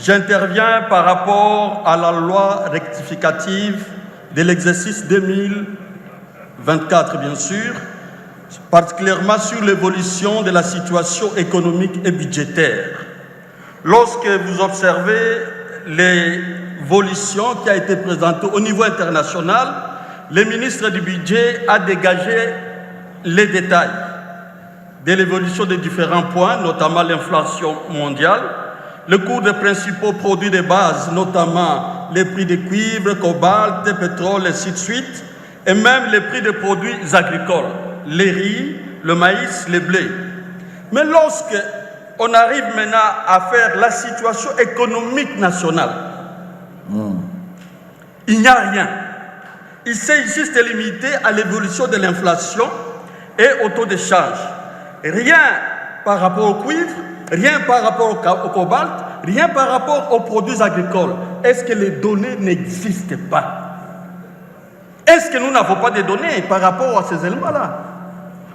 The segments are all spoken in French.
J'interviens par rapport à la loi rectificative de l'exercice 2024, bien sûr, particulièrement sur l'évolution de la situation économique et budgétaire. Lorsque vous observez l'évolution qui a été présentée au niveau international, le ministre du Budget a dégagé les détails de l'évolution des différents points, notamment l'inflation mondiale, le coût des principaux produits de base, notamment les prix de cuivre, cobalt, pétrole, et ainsi de suite, et même les prix des produits agricoles, les riz, le maïs, les blés. Mais lorsque on arrive maintenant à faire la situation économique nationale, il n'y a rien. Il s'est juste limité à l'évolution de l'inflation et au taux de change. Rien par rapport au cuivre, rien par rapport au cobalt, rien par rapport aux produits agricoles. Est-ce que les données n'existent pas? Est-ce que nous n'avons pas de données par rapport à ces éléments-là?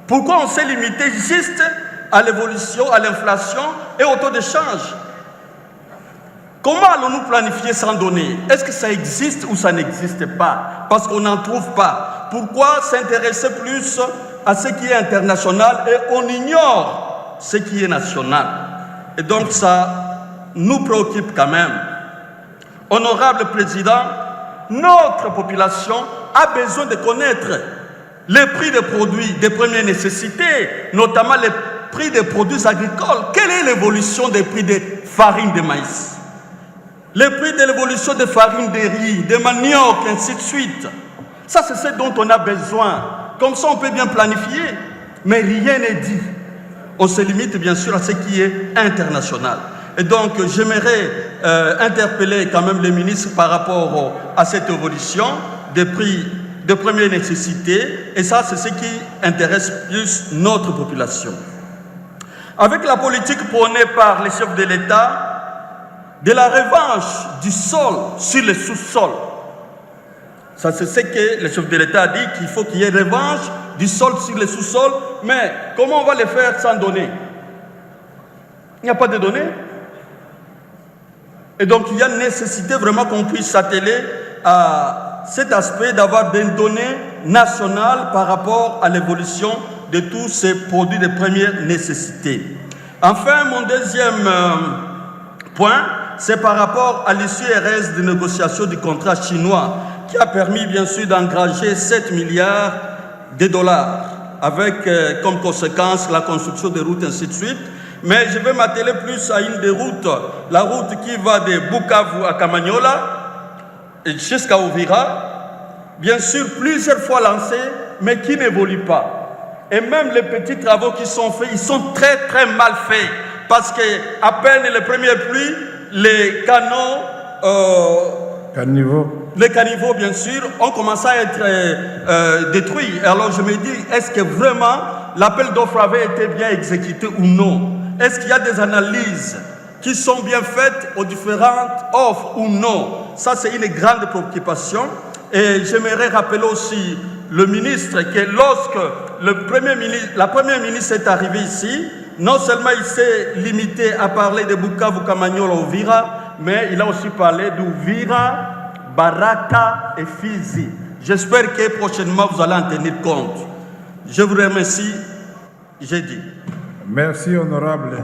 Pourquoi on s'est limité juste à l'évolution, à l'inflation et au taux de change? Comment allons-nous planifier sans données? Est-ce que ça existe ou ça n'existe pas? Parce qu'on n'en trouve pas. Pourquoi s'intéresser plus à ce qui est international et on ignore ce qui est national? Et donc ça nous préoccupe quand même. Honorable Président, notre population a besoin de connaître les prix des produits de première nécessité, notamment les prix des produits agricoles. Quelle est l'évolution des prix des farines de maïs? Les prix de l'évolution des farines de riz, de manioc, ainsi de suite. Ça, c'est ce dont on a besoin. Comme ça, on peut bien planifier. Mais rien n'est dit. On se limite bien sûr à ce qui est international. Et donc, j'aimerais interpeller quand même les ministres par rapport à cette évolution des prix de première nécessité. Et ça, c'est ce qui intéresse plus notre population. Avec la politique prônée par les chefs de l'État, de la revanche du sol sur le sous-sol. Ça, c'est ce que le chef de l'État a dit, qu'il faut qu'il y ait revanche du sol sur le sous-sol. Mais comment on va le faire sans données? Il n'y a pas de données. Et donc, il y a nécessité vraiment qu'on puisse s'atteler à cet aspect d'avoir des données nationales par rapport à l'évolution de tous ces produits de première nécessité. Enfin, mon deuxième point, c'est par rapport à l'issue heureuse des négociations du contrat chinois qui a permis bien sûr d'engager 7 milliards de dollars avec comme conséquence la construction de routes ainsi de suite. Mais je vais m'atteler plus à une des routes, la route qui va de Bukavu à Kamanyola jusqu'à Uvira, bien sûr plusieurs fois lancée, mais qui n'évolue pas. Et même les petits travaux qui sont faits, ils sont très très mal faits. Parce qu'à peine les premières pluies, les canaux, les caniveaux bien sûr, ont commencé à être détruits. Alors je me dis, est-ce que vraiment l'appel d'offres avait été bien exécuté ou non? Est-ce qu'il y a des analyses qui sont bien faites aux différentes offres ou non? Ça, c'est une grande préoccupation. Et j'aimerais rappeler aussi le ministre que lorsque la première ministre est arrivée ici, non seulement il s'est limité à parler de Bukavu, Kamanyola, Uvira, mais il a aussi parlé d'Uvira, Baraka et Fizi. J'espère que prochainement vous allez en tenir compte. Je vous remercie. J'ai dit. Merci, honorable.